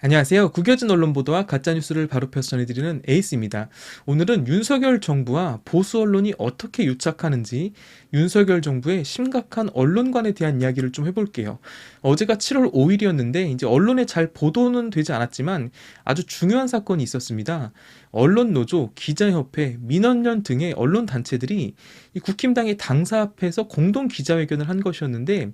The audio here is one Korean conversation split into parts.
안녕하세요. 구겨진 언론 보도와 가짜뉴스를 바로 펴서 전해드리는 에이스입니다. 오늘은 윤석열 정부와 보수 언론이 어떻게 유착하는지 윤석열 정부의 심각한 언론관에 대한 이야기를 좀 해볼게요. 어제가 7월 5일이었는데 이제 언론에 잘 보도는 되지 않았지만 아주 중요한 사건이 있었습니다. 언론노조, 기자협회, 민원연 등의 언론 단체들이 이 국힘당의 당사 앞에서 공동 기자회견을 한 것이었는데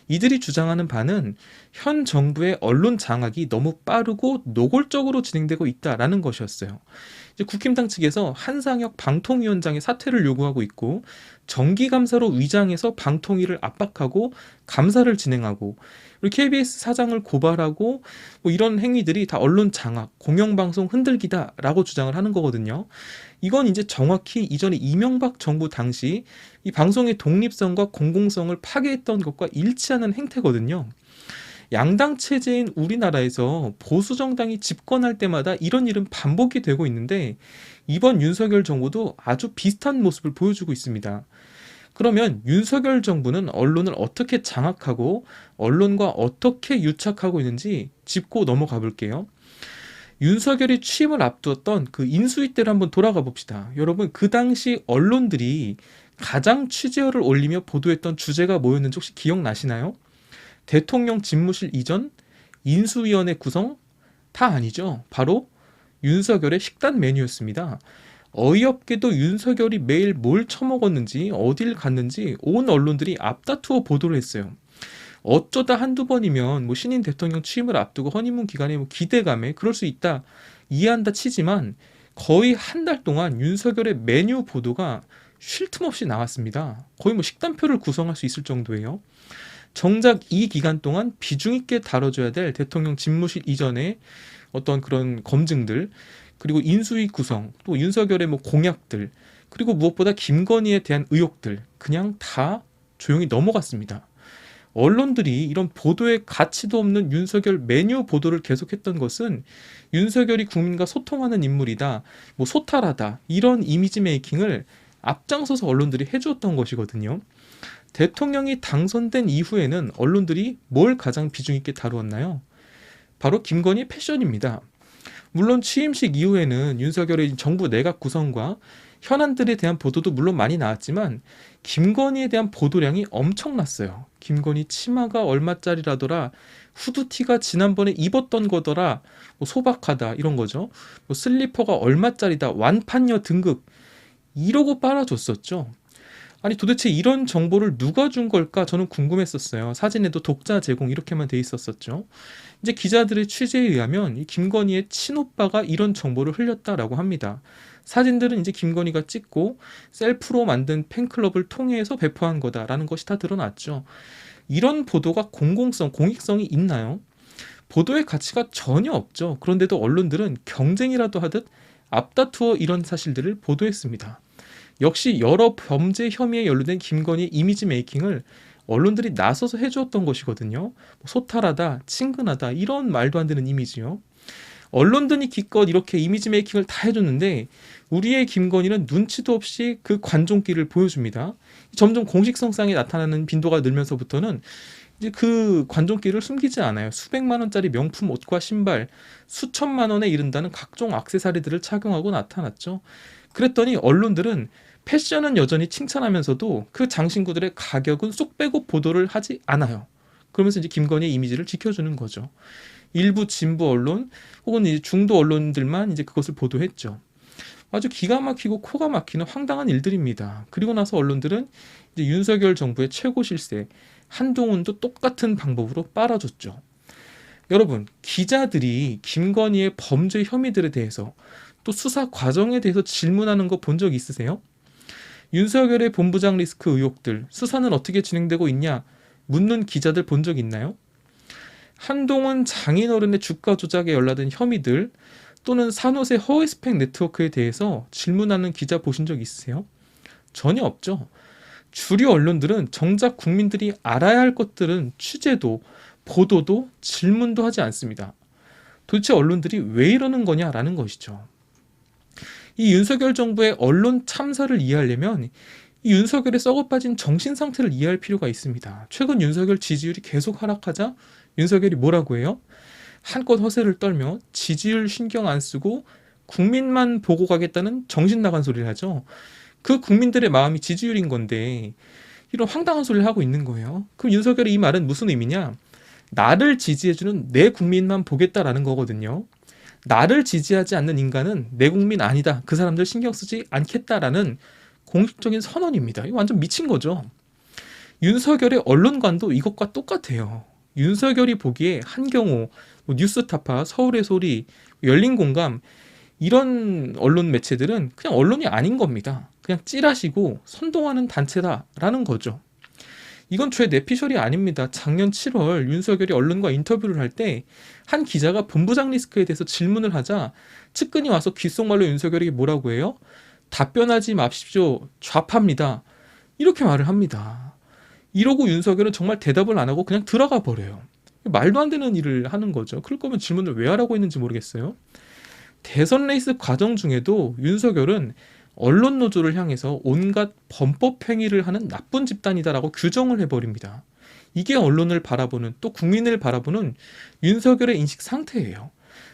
이들이 주장하는 바는 현 정부의 언론 장악이 너무 빠르고 노골적으로 진행되고 있다라는 것이었어요. 이제 국힘당 측에서 한상혁 방통위원장의 사퇴를 요구하고 있고 정기감사로 위장해서 방통위를 압박하고 감사를 진행하고 그리고 KBS 사장을 고발하고 뭐 이런 행위들이 다 언론 장악, 공영방송 흔들기다라고 주장을 하는 거거든요. 이건 이제 정확히 이전에 이명박 정부 당시 이 방송의 독립성과 공공성을 파괴했던 것과 일치하는 행태거든요. 양당 체제인 우리나라에서 보수 정당이 집권할 때마다 이런 일은 반복이 되고 있는데 이번 윤석열 정부도 아주 비슷한 모습을 보여주고 있습니다. 그러면 윤석열 정부는 언론을 어떻게 장악하고 언론과 어떻게 유착하고 있는지 짚고 넘어가 볼게요. 윤석열이 취임을 앞두었던 그 인수위 때를 한번 돌아가 봅시다. 여러분, 그 당시 언론들이 가장 취재열을 올리며 보도했던 주제가 뭐였는지 혹시 기억나시나요? 대통령 집무실 이전, 인수위원회 구성? 다 아니죠. 바로 윤석열의 식단 메뉴였습니다. 어이없게도 윤석열이 매일 뭘 처먹었는지 어딜 갔는지 온 언론들이 앞다투어 보도를 했어요. 어쩌다 한두 번이면 뭐 신인 대통령 취임을 앞두고 허니문 기간에 뭐 기대감에 그럴 수 있다 이해한다 치지만 거의 한 달 동안 윤석열의 메뉴 보도가 쉴 틈 없이 나왔습니다. 거의 뭐 식단표를 구성할 수 있을 정도예요. 정작 이 기간 동안 비중 있게 다뤄줘야 될 대통령 집무실 이전의 어떤 그런 검증들, 그리고 인수위 구성, 또 윤석열의 뭐 공약들, 그리고 무엇보다 김건희에 대한 의혹들 그냥 다 조용히 넘어갔습니다. 언론들이 이런 보도에 가치도 없는 윤석열 메뉴 보도를 계속했던 것은 윤석열이 국민과 소통하는 인물이다, 뭐 소탈하다 이런 이미지 메이킹을 앞장서서 언론들이 해주었던 것이거든요. 대통령이 당선된 이후에는 언론들이 뭘 가장 비중 있게 다루었나요? 바로 김건희 패션입니다. 물론 취임식 이후에는 윤석열의 정부 내각 구성과 현안들에 대한 보도도 물론 많이 나왔지만 김건희에 대한 보도량이 엄청났어요. 김건희 치마가 얼마짜리라더라, 후드티가 지난번에 입었던 거더라, 뭐 소박하다 이런 거죠. 뭐 슬리퍼가 얼마짜리다, 완판녀 등급 이러고 빨아줬었죠. 아니 도대체 이런 정보를 누가 준 걸까 저는 궁금했었어요. 사진에도 독자 제공 이렇게만 돼 있었었죠. 이제 기자들의 취재에 의하면 이 김건희의 친오빠가 이런 정보를 흘렸다라고 합니다. 사진들은 이제 김건희가 찍고 셀프로 만든 팬클럽을 통해서 배포한 거다라는 것이 다 드러났죠. 이런 보도가 공공성, 공익성이 있나요? 보도의 가치가 전혀 없죠. 그런데도 언론들은 경쟁이라도 하듯 앞다투어 이런 사실들을 보도했습니다. 역시 여러 범죄 혐의에 연루된 김건희의 이미지 메이킹을 언론들이 나서서 해주었던 것이거든요. 소탈하다, 친근하다 이런 말도 안 되는 이미지요. 언론들이 기껏 이렇게 이미지 메이킹을 다 해줬는데 우리의 김건희는 눈치도 없이 그 관종기를 보여줍니다. 점점 공식성상에 나타나는 빈도가 늘면서부터는 이제 그 관종기를 숨기지 않아요. 수백만 원짜리 명품 옷과 신발, 수천만 원에 이른다는 각종 액세서리들을 착용하고 나타났죠. 그랬더니 언론들은 패션은 여전히 칭찬하면서도 그 장신구들의 가격은 쏙 빼고 보도를 하지 않아요. 그러면서 이제 김건희의 이미지를 지켜주는 거죠. 일부 진보 언론 혹은 이제 중도 언론들만 이제 그것을 보도했죠. 아주 기가 막히고 코가 막히는 황당한 일들입니다. 그리고 나서 언론들은 이제 윤석열 정부의 최고 실세 한동훈도 똑같은 방법으로 빨아줬죠. 여러분, 기자들이 김건희의 범죄 혐의들에 대해서 또 수사 과정에 대해서 질문하는 거 본 적 있으세요? 윤석열의 본부장 리스크 의혹들, 수사는 어떻게 진행되고 있냐 묻는 기자들 본 적 있나요? 한동훈 장인어른의 주가 조작에 연루된 혐의들 또는 산호세 허위 스펙 네트워크에 대해서 질문하는 기자 보신 적 있으세요? 전혀 없죠. 주류 언론들은 정작 국민들이 알아야 할 것들은 취재도 보도도 질문도 하지 않습니다. 도대체 언론들이 왜 이러는 거냐라는 것이죠. 이 윤석열 정부의 언론 참사를 이해하려면 이 윤석열의 썩어빠진 정신 상태를 이해할 필요가 있습니다. 최근 윤석열 지지율이 계속 하락하자 윤석열이 뭐라고 해요? 한껏 허세를 떨며 지지율 신경 안 쓰고 국민만 보고 가겠다는 정신 나간 소리를 하죠. 그 국민들의 마음이 지지율인 건데 이런 황당한 소리를 하고 있는 거예요. 그럼 윤석열의 이 말은 무슨 의미냐? 나를 지지해주는 내 국민만 보겠다라는 거거든요. 나를 지지하지 않는 인간은 내 국민 아니다. 그 사람들 신경 쓰지 않겠다라는 공식적인 선언입니다. 이거 완전 미친 거죠. 윤석열의 언론관도 이것과 똑같아요. 윤석열이 보기에 한경호, 뉴스타파, 서울의 소리, 열린공감 이런 언론 매체들은 그냥 언론이 아닌 겁니다. 그냥 찌라시고 선동하는 단체다라는 거죠. 이건 죄 내피셜이 아닙니다. 작년 7월 윤석열이 언론과 인터뷰를 할 때 한 기자가 본부장 리스크에 대해서 질문을 하자 측근이 와서 귓속말로 윤석열에게 뭐라고 해요? 답변하지 마십시오. 좌파입니다. 이렇게 말을 합니다. 이러고 윤석열은 정말 대답을 안 하고 그냥 들어가 버려요. 말도 안 되는 일을 하는 거죠. 그럴 거면 질문을 왜 하라고 했는지 모르겠어요. 대선 레이스 과정 중에도 윤석열은 언론 노조를 향해서 온갖 범법 행위를 하는 나쁜 집단이다라고 규정을 해버립니다. 이게 언론을 바라보는 또 국민을 바라보는 윤석열의 인식 상태예요.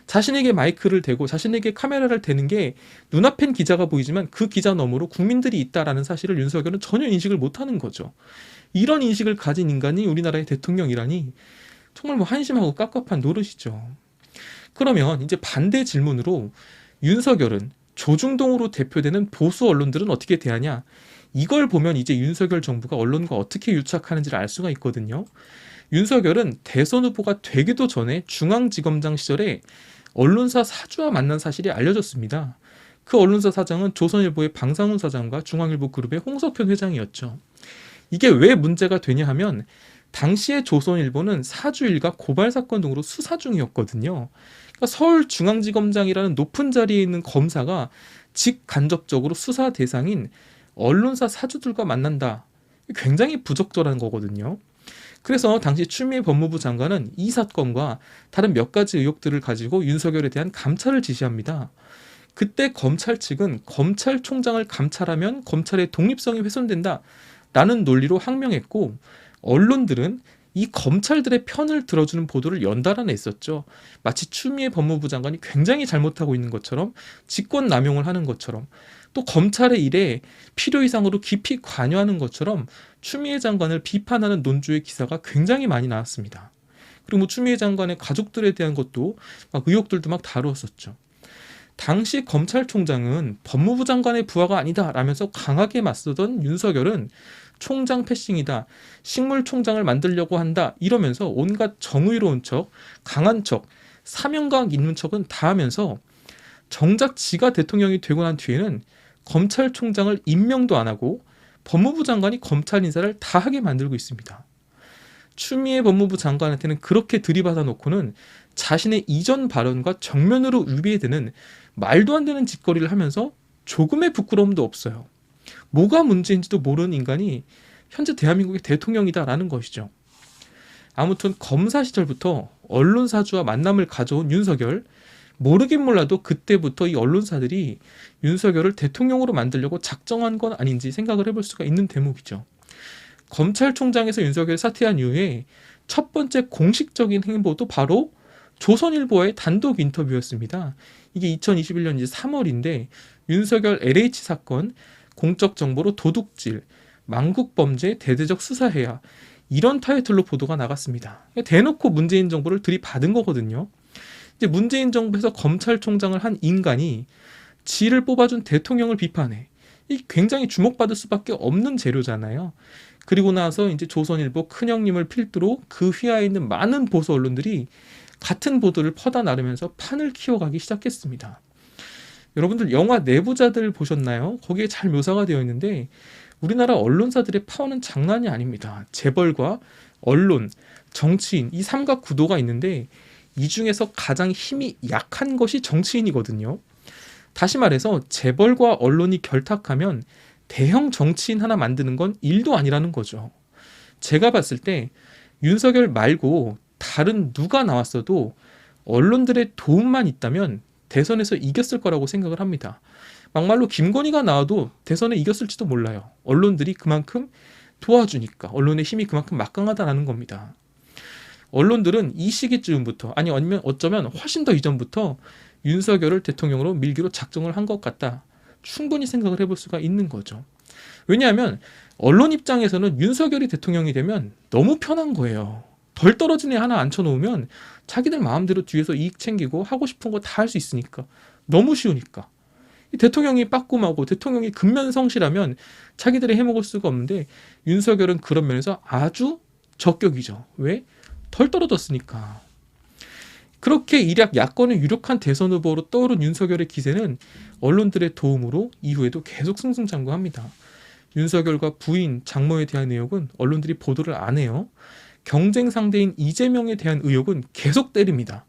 자신에게 마이크를 대고 자신에게 카메라를 대는 게 눈앞엔 기자가 보이지만 그 기자 너머로 국민들이 있다라는 사실을 윤석열은 전혀 인식을 못하는 거죠. 이런 인식을 가진 인간이 우리나라의 대통령이라니 정말 뭐 한심하고 깝깝한 노릇이죠. 그러면 이제 반대 질문으로 윤석열은 조중동으로 대표되는 보수 언론들은 어떻게 대하냐? 이걸 보면 이제 윤석열 정부가 언론과 어떻게 유착하는지를 알 수가 있거든요. 윤석열은 대선 후보가 되기도 전에 중앙지검장 시절에 언론사 사주와 만난 사실이 알려졌습니다. 그 언론사 사장은 조선일보의 방상훈 사장과 중앙일보 그룹의 홍석현 회장이었죠. 이게 왜 문제가 되냐 하면 당시에 조선일보는 사주 일가 고발 사건 등으로 수사 중이었거든요. 그러니까 서울중앙지검장이라는 높은 자리에 있는 검사가 직간접적으로 수사 대상인 언론사 사주들과 만난다. 굉장히 부적절한 거거든요. 그래서 당시 추미애 법무부 장관은 이 사건과 다른 몇 가지 의혹들을 가지고 윤석열에 대한 감찰을 지시합니다. 그때 검찰 측은 검찰총장을 감찰하면 검찰의 독립성이 훼손된다 라는 논리로 항명했고, 언론들은 이 검찰들의 편을 들어주는 보도를 연달아 냈었죠. 마치 추미애 법무부 장관이 굉장히 잘못하고 있는 것처럼, 직권 남용을 하는 것처럼, 또 검찰의 일에 필요 이상으로 깊이 관여하는 것처럼 추미애 장관을 비판하는 논조의 기사가 굉장히 많이 나왔습니다. 그리고 뭐 추미애 장관의 가족들에 대한 것도 막 의혹들도 막 다루었었죠. 당시 검찰총장은 법무부 장관의 부하가 아니다 라면서 강하게 맞서던 윤석열은 총장 패싱이다, 식물총장을 만들려고 한다 이러면서 온갖 정의로운 척, 강한 척, 사명감 있는 척은 다 하면서 정작 지가 대통령이 되고 난 뒤에는 검찰총장을 임명도 안 하고 법무부 장관이 검찰 인사를 다 하게 만들고 있습니다. 추미애 법무부 장관한테는 그렇게 들이받아 놓고는 자신의 이전 발언과 정면으로 위배되는 말도 안 되는 짓거리를 하면서 조금의 부끄러움도 없어요. 뭐가 문제인지도 모르는 인간이 현재 대한민국의 대통령이다라는 것이죠. 아무튼 검사 시절부터 언론사주와 만남을 가져온 윤석열, 모르긴 몰라도 그때부터 이 언론사들이 윤석열을 대통령으로 만들려고 작정한 건 아닌지 생각을 해볼 수가 있는 대목이죠. 검찰총장에서 윤석열이 사퇴한 이후에 첫 번째 공식적인 행보도 바로 조선일보와의 단독 인터뷰였습니다. 이게 2021년 이제 3월인데 윤석열 LH 사건, 공적 정보로 도둑질, 망국범죄 대대적 수사해야, 이런 타이틀로 보도가 나갔습니다. 대놓고 문재인 정부를 들이받은 거거든요. 이제 문재인 정부에서 검찰총장을 한 인간이 지를 뽑아준 대통령을 비판해. 이 굉장히 주목받을 수밖에 없는 재료잖아요. 그리고 나서 이제 조선일보 큰형님을 필두로 그 휘하에 있는 많은 보수 언론들이 같은 보도를 퍼다 나르면서 판을 키워가기 시작했습니다. 여러분들 영화 내부자들 보셨나요? 거기에 잘 묘사가 되어 있는데 우리나라 언론사들의 파워는 장난이 아닙니다. 재벌과 언론, 정치인 이 삼각 구도가 있는데 이 중에서 가장 힘이 약한 것이 정치인이거든요. 다시 말해서 재벌과 언론이 결탁하면 대형 정치인 하나 만드는 건 일도 아니라는 거죠. 제가 봤을 때 윤석열 말고 다른 누가 나왔어도 언론들의 도움만 있다면 대선에서 이겼을 거라고 생각을 합니다. 막말로 김건희가 나와도 대선에 이겼을지도 몰라요. 언론들이 그만큼 도와주니까, 언론의 힘이 그만큼 막강하다라는 겁니다. 언론들은 이 시기쯤부터, 아니면 어쩌면 훨씬 더 이전부터 윤석열을 대통령으로 밀기로 작정을 한 것 같다. 충분히 생각을 해볼 수가 있는 거죠. 왜냐하면 언론 입장에서는 윤석열이 대통령이 되면 너무 편한 거예요. 덜 떨어진 애 하나 앉혀놓으면 자기들 마음대로 뒤에서 이익 챙기고 하고 싶은 거 다 할 수 있으니까. 너무 쉬우니까. 이 대통령이 빠꼼하고 대통령이 근면성실하면 자기들이 해먹을 수가 없는데, 윤석열은 그런 면에서 아주 적격이죠. 왜? 덜 떨어졌으니까. 그렇게 일약 야권의 유력한 대선 후보로 떠오른 윤석열의 기세는 언론들의 도움으로 이후에도 계속 승승장구합니다. 윤석열과 부인 장모에 대한 의혹은 언론들이 보도를 안 해요. 경쟁 상대인 이재명에 대한 의혹은 계속 때립니다.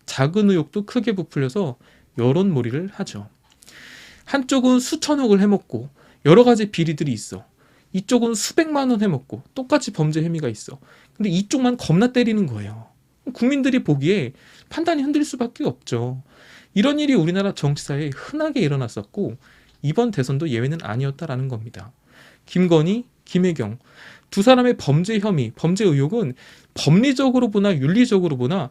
작은 의혹도 크게 부풀려서 여론몰이를 하죠. 한쪽은 수천억을 해먹고 여러 가지 비리들이 있어. 이쪽은 수백만 원 해먹고 똑같이 범죄 혐의가 있어. 근데 이쪽만 겁나 때리는 거예요. 국민들이 보기에 판단이 흔들릴 수밖에 없죠. 이런 일이 우리나라 정치사에 흔하게 일어났었고 이번 대선도 예외는 아니었다라는 겁니다. 김건희, 김혜경 두 사람의 범죄 혐의, 범죄 의혹은 법리적으로 보나 윤리적으로 보나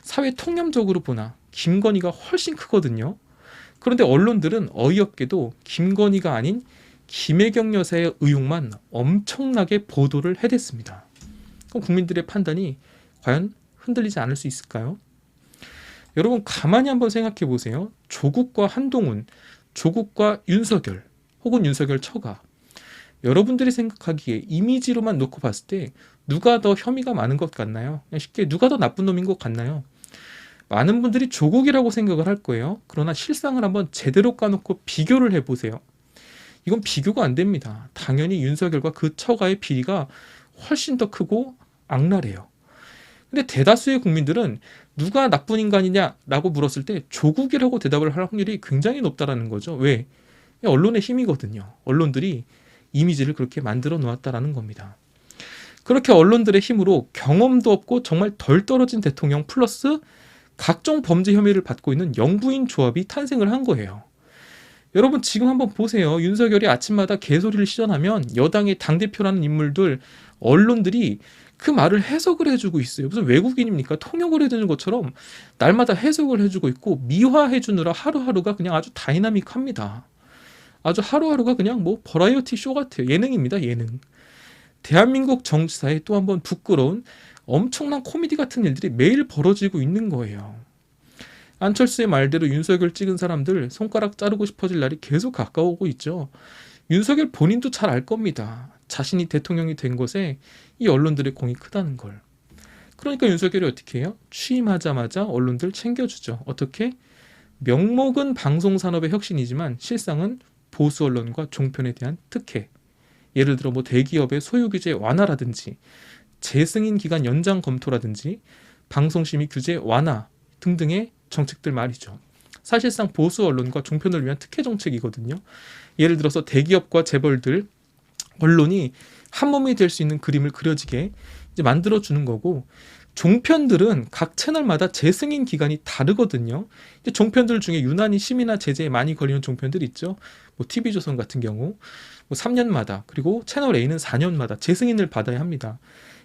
사회 통념적으로 보나 김건희가 훨씬 크거든요. 그런데 언론들은 어이없게도 김건희가 아닌 김혜경 여사의 의혹만 엄청나게 보도를 해댔습니다. 그럼 국민들의 판단이 과연 흔들리지 않을 수 있을까요? 여러분 가만히 한번 생각해 보세요. 조국과 한동훈, 조국과 윤석열 혹은 윤석열 처가, 여러분들이 생각하기에 이미지로만 놓고 봤을 때 누가 더 혐의가 많은 것 같나요? 그냥 쉽게 누가 더 나쁜 놈인 것 같나요? 많은 분들이 조국이라고 생각을 할 거예요. 그러나 실상을 한번 제대로 까놓고 비교를 해보세요. 이건 비교가 안 됩니다. 당연히 윤석열과 그 처가의 비리가 훨씬 더 크고 악랄해요. 근데 대다수의 국민들은 누가 나쁜 인간이냐라고 물었을 때 조국이라고 대답을 할 확률이 굉장히 높다라는 거죠. 왜? 언론의 힘이거든요. 언론들이 이미지를 그렇게 만들어 놓았다라는 겁니다. 그렇게 언론들의 힘으로 경험도 없고 정말 덜 떨어진 대통령 플러스 각종 범죄 혐의를 받고 있는 영부인 조합이 탄생을 한 거예요. 여러분 지금 한번 보세요. 윤석열이 아침마다 개소리를 시전하면 여당의 당대표라는 인물들, 언론들이 그 말을 해석을 해주고 있어요. 무슨 외국인입니까? 통역을 해주는 것처럼 날마다 해석을 해주고 있고 미화해주느라 하루하루가 그냥 아주 다이나믹합니다. 아주 하루하루가 그냥 뭐 버라이어티 쇼 같아요. 예능입니다. 예능. 대한민국 정치사에 또 한 번 부끄러운 엄청난 코미디 같은 일들이 매일 벌어지고 있는 거예요. 안철수의 말대로 윤석열 찍은 사람들 손가락 자르고 싶어질 날이 계속 가까워오고 있죠. 윤석열 본인도 잘 알 겁니다. 자신이 대통령이 된 것에 이 언론들의 공이 크다는 걸. 그러니까 윤석열이 어떻게 해요? 취임하자마자 언론들 챙겨주죠. 어떻게? 명목은 방송산업의 혁신이지만 실상은 보수 언론과 종편에 대한 특혜. 예를 들어 뭐 대기업의 소유 규제 완화라든지 재승인 기간 연장 검토라든지 방송심의 규제 완화 등등의 정책들 말이죠. 사실상 보수 언론과 종편을 위한 특혜 정책이거든요. 예를 들어서 대기업과 재벌들, 언론이 한 몸이 될 수 있는 그림을 그려지게 이제 만들어주는 거고, 종편들은 각 채널마다 재승인 기간이 다르거든요. 이제 종편들 중에 유난히 심의나 제재에 많이 걸리는 종편들 있죠. 뭐 TV조선 같은 경우 뭐 3년마다, 그리고 채널 A는 4년마다 재승인을 받아야 합니다.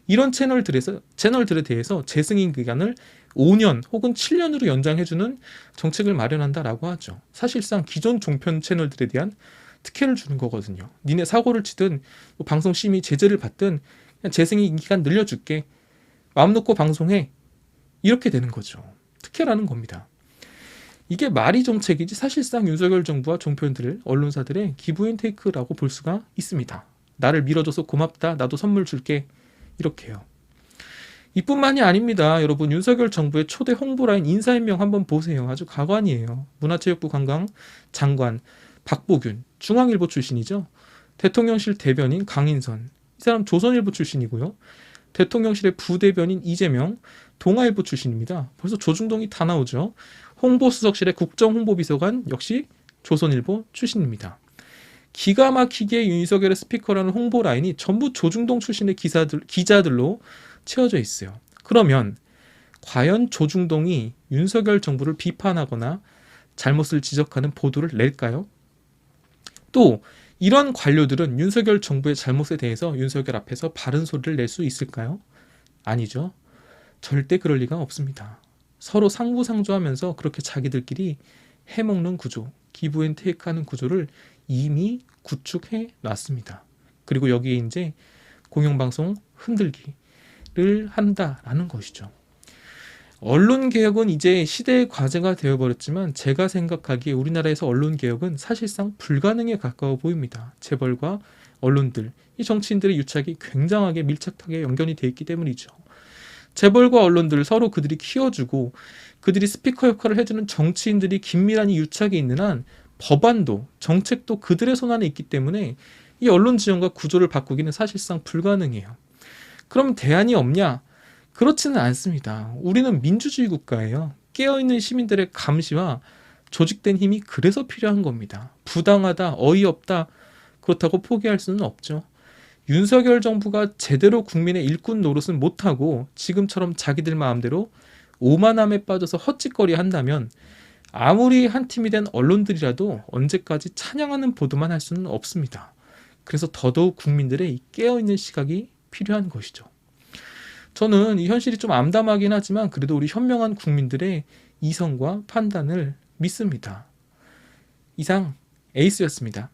이런 채널들에 대해서 재승인 기간을 5년 혹은 7년으로 연장해주는 정책을 마련한다라고 하죠. 사실상 기존 종편 채널들에 대한 특혜를 주는 거거든요. 니네 사고를 치든 뭐 방송 심의 제재를 받든 그냥 재승인 기간 늘려줄게. 마음 놓고 방송해. 이렇게 되는 거죠. 특혜라는 겁니다. 이게 말이 정책이지 사실상 윤석열 정부와 종편들, 언론사들의 기브앤테이크라고 볼 수가 있습니다. 나를 밀어줘서 고맙다. 나도 선물 줄게. 이렇게요. 이뿐만이 아닙니다. 여러분 윤석열 정부의 초대 홍보라인 인사임명 한번 보세요. 아주 가관이에요. 문화체육부 관광 장관 박보균, 중앙일보 출신이죠. 대통령실 대변인 강인선, 이 사람 조선일보 출신이고요. 대통령실의 부대변인 이재명, 동아일보 출신입니다. 벌써 조중동이 다 나오죠. 홍보수석실의 국정홍보비서관 역시 조선일보 출신입니다. 기가 막히게 윤석열의 스피커라는 홍보 라인이 전부 조중동 출신의 기자들로 채워져 있어요. 그러면 과연 조중동이 윤석열 정부를 비판하거나 잘못을 지적하는 보도를 낼까요? 또 이런 관료들은 윤석열 정부의 잘못에 대해서 윤석열 앞에서 바른 소리를 낼 수 있을까요? 아니죠. 절대 그럴 리가 없습니다. 서로 상부상조하면서 그렇게 자기들끼리 해먹는 구조, 기브앤테이크하는 구조를 이미 구축해 놨습니다. 그리고 여기에 이제 공영방송 흔들기를 한다라는 것이죠. 언론개혁은 이제 시대의 과제가 되어버렸지만 제가 생각하기에 우리나라에서 언론개혁은 사실상 불가능에 가까워 보입니다. 재벌과 언론들, 이 정치인들의 유착이 굉장하게 밀착하게 연결이 되어 있기 때문이죠. 재벌과 언론들 서로 그들이 키워주고 그들이 스피커 역할을 해주는 정치인들이 긴밀한 이 유착이 있는 한 법안도 정책도 그들의 손안에 있기 때문에 이 언론 지형과 구조를 바꾸기는 사실상 불가능해요. 그럼 대안이 없냐? 그렇지는 않습니다. 우리는 민주주의 국가예요. 깨어있는 시민들의 감시와 조직된 힘이 그래서 필요한 겁니다. 부당하다, 어이없다, 그렇다고 포기할 수는 없죠. 윤석열 정부가 제대로 국민의 일꾼 노릇은 못하고 지금처럼 자기들 마음대로 오만함에 빠져서 헛짓거리 한다면 아무리 한 팀이 된 언론들이라도 언제까지 찬양하는 보도만 할 수는 없습니다. 그래서 더더욱 국민들의 이 깨어있는 시각이 필요한 것이죠. 저는 이 현실이 좀 암담하긴 하지만 그래도 우리 현명한 국민들의 이성과 판단을 믿습니다. 이상 에이스였습니다.